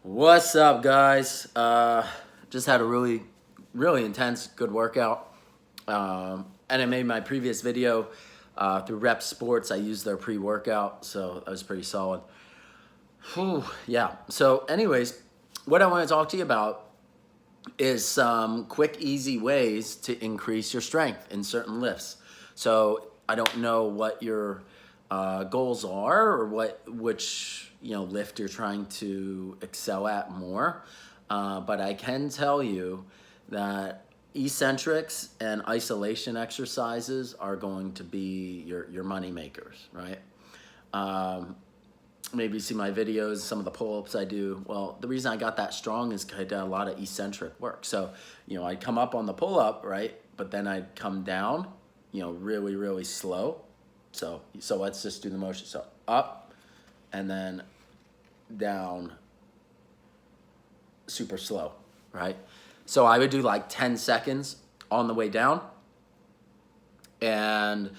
What's up, guys? Just had a really intense, good workout. And I made my previous video through Rep Sports. I used their pre-workout, so that was pretty solid. Whew, yeah. So anyways, what I want to talk to you about is some quick, easy ways to increase your strength in certain lifts. So I don't know what your goals are or which lift you're trying to excel at more, but I can tell you that eccentrics and isolation exercises are going to be your money makers, right? Maybe you see my videos, some of the pull-ups I do. Well, the reason I got that strong is because I did a lot of eccentric work. So, I'd come up on the pull-up, right? But then I'd come down, really, really slow. So let's just do the motion. So up and then down super slow, right? So I would do like 10 seconds on the way down. And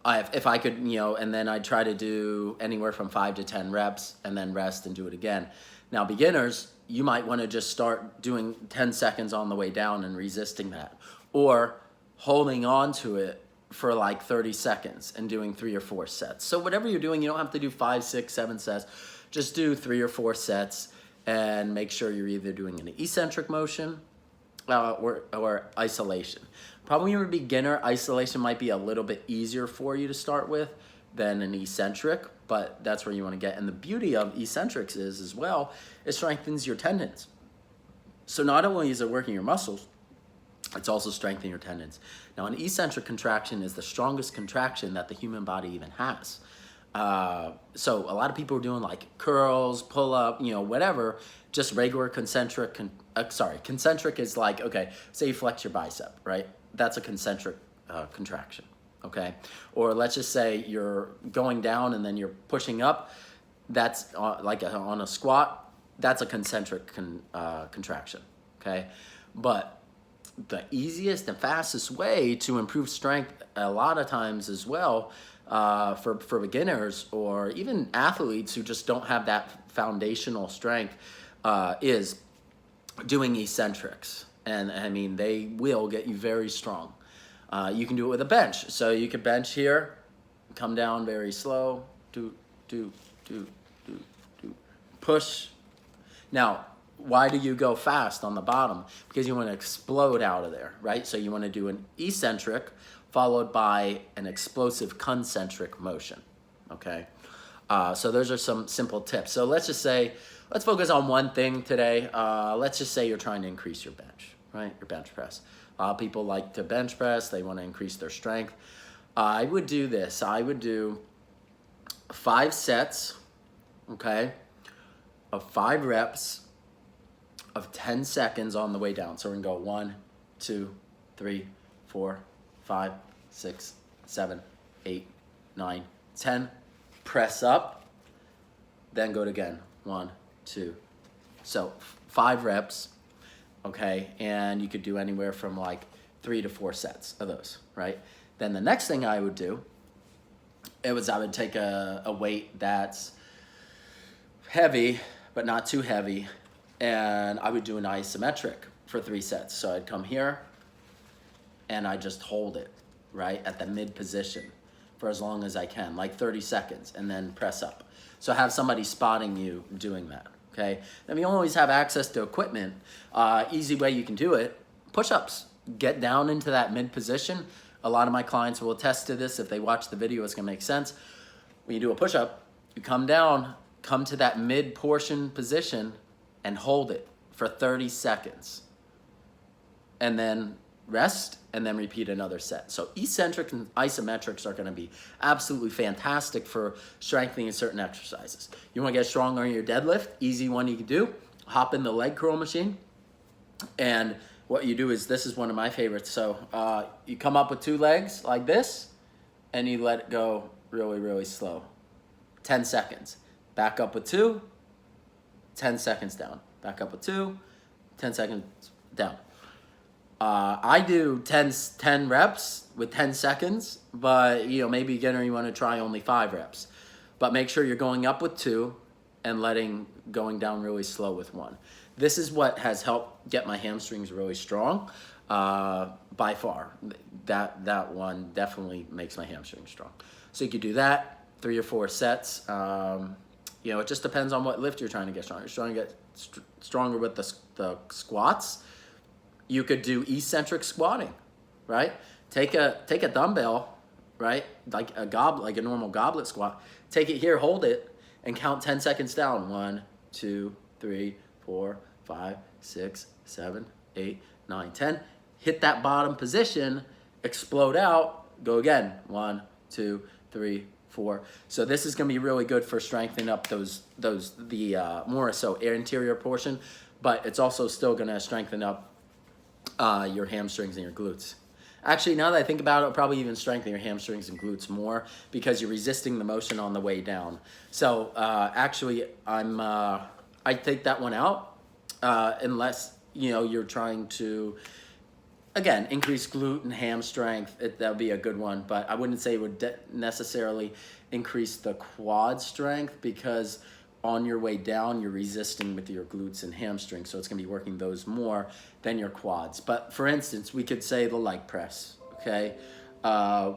if I could, and then I'd try to do anywhere from 5 to 10 reps and then rest and do it again. Now, beginners, you might want to just start doing 10 seconds on the way down and resisting that, or holding on to it for like 30 seconds and doing 3 or 4 sets. So whatever you're doing, you don't have to do 5, 6, 7 sets. Just do 3 or 4 sets and make sure you're either doing an eccentric motion or isolation. Probably when you're a beginner, isolation might be a little bit easier for you to start with than an eccentric, but that's where you want to get. And the beauty of eccentrics is, as well, it strengthens your tendons. So not only is it working your muscles, it's also strengthening your tendons. Now, an eccentric contraction is the strongest contraction that the human body even has. So a lot of people are doing like curls, pull up, whatever, just regular concentric. Concentric is like, okay, say you flex your bicep, right? That's a concentric contraction, okay? Or let's just say you're going down and then you're pushing up. That's on a squat. That's a concentric contraction, okay? But the easiest and fastest way to improve strength a lot of times as well for beginners or even athletes who just don't have that foundational strength is doing eccentrics. And I mean, they will get you very strong. You can do it with a bench. So you can bench here, come down very slow, do, push. Now, why do you go fast on the bottom? Because you want to explode out of there, right? So you want to do an eccentric followed by an explosive concentric motion, okay? So those are some simple tips. So let's focus on one thing today. Let's just say you're trying to increase your bench, right? Your bench press. A lot of people like to bench press. They want to increase their strength. I would do this. I would do 5 sets, okay, of 5 reps of 10 seconds on the way down. So we're gonna go 1, 2, 3, 4, 5, 6, 7, 8, 9, 10. Press up, then go it again. 1, 2. So 5 reps, okay? And you could do anywhere from like 3 to 4 sets of those, right? Then the next thing I would do, I would take a weight that's heavy, but not too heavy, and I would do an isometric for 3 sets. So I'd come here, and I just hold it, right, at the mid position for as long as I can, like 30 seconds, and then press up. So have somebody spotting you doing that, okay? Then you always have access to equipment. Easy way you can do it, push-ups. Get down into that mid position. A lot of my clients will attest to this. If they watch the video, it's gonna make sense. When you do a push-up, you come down, come to that mid portion position, and hold it for 30 seconds. And then rest, and then repeat another set. So eccentric and isometrics are gonna be absolutely fantastic for strengthening certain exercises. You wanna get stronger in your deadlift, easy one you can do, hop in the leg curl machine, and what you do is, this is one of my favorites. So you come up with 2 legs like this, and you let it go really, really slow. 10 seconds. Back up with 2, 10 seconds down. Back up with 2, 10 seconds down. I do 10 reps with 10 seconds, but maybe beginner, you want to try only 5 reps. But make sure you're going up with 2, and going down really slow with one. This is what has helped get my hamstrings really strong by far. That one definitely makes my hamstrings strong. So you could do that, 3 or 4 sets. You know, it just depends on what lift you're trying to get stronger. You're trying to get stronger with the squats. You could do eccentric squatting, right? Take a dumbbell, right? Like a normal goblet squat. Take it here, hold it, and count 10 seconds down. 1, 2, 3, 4, 5, 6, 7, 8, 9, 10. Hit that bottom position, explode out, go again. 1, 2, 3, 4. So this is going to be really good for strengthening up the more so anterior portion, but it's also still going to strengthen up your hamstrings and your glutes. Actually, now that I think about it, it'll probably even strengthen your hamstrings and glutes more because you're resisting the motion on the way down. So actually, I take that one out unless you're trying to, again, increase glute and ham strength. That would be a good one, but I wouldn't say it would necessarily increase the quad strength because on your way down, you're resisting with your glutes and hamstrings, so it's going to be working those more than your quads. But for instance, we could say the leg press, okay?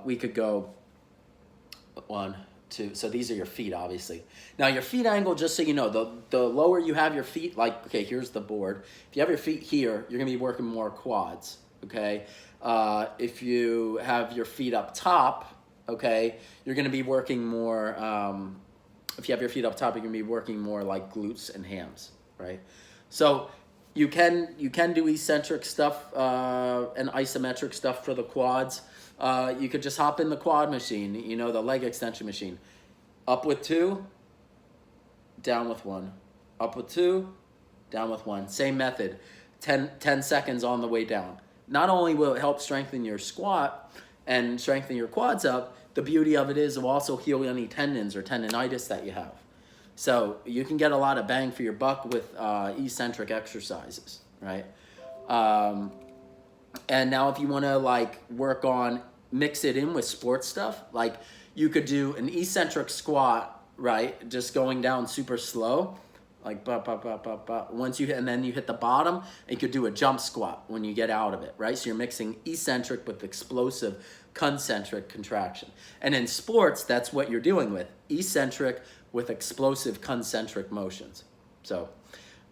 We could go 1, 2. So these are your feet, obviously. Now, your feet angle, just so you know, the lower you have your feet, like, okay, here's the board. If you have your feet here, you're going to be working more quads, okay? If you have your feet up top, okay, you're going to be working more... if you have your feet up top, you're going to be working more like glutes and hams, right? So you can do eccentric stuff and isometric stuff for the quads. You could just hop in the quad machine, the leg extension machine. Up with 2, down with 1. Up with 2, down with 1. Same method, 10 seconds on the way down. Not only will it help strengthen your squat and strengthen your quads up, the beauty of it is it will also heal any tendons or tendonitis that you have. So you can get a lot of bang for your buck with eccentric exercises, right? And now if you want to work on, mix it in with sports stuff, you could do an eccentric squat, right? Just going down super slow, like once you hit, and then you hit the bottom, and you could do a jump squat when you get out of it, right? So you're mixing eccentric with explosive concentric contraction. And in sports, that's what you're doing with eccentric with explosive concentric motions. So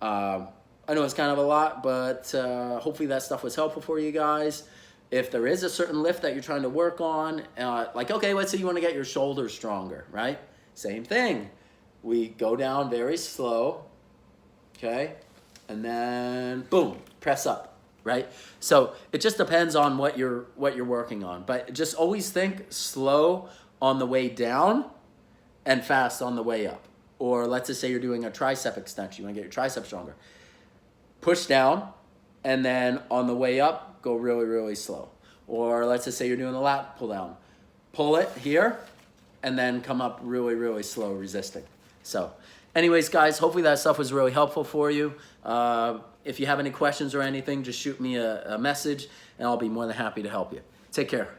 I know it's kind of a lot, but hopefully that stuff was helpful for you guys. If there is a certain lift that you're trying to work on, okay, let's say you want to get your shoulders stronger, right? Same thing. We go down very slow, okay? And then boom, press up. Right? So it just depends on what you're working on. But just always think slow on the way down and fast on the way up. Or let's just say you're doing a tricep extension. You want to get your tricep stronger. Push down, and then on the way up, go really, really slow. Or let's just say you're doing a lat pull down. Pull it here, and then come up really, really slow, resisting. So anyways, guys, hopefully that stuff was really helpful for you. If you have any questions or anything, just shoot me a message, and I'll be more than happy to help you. Take care.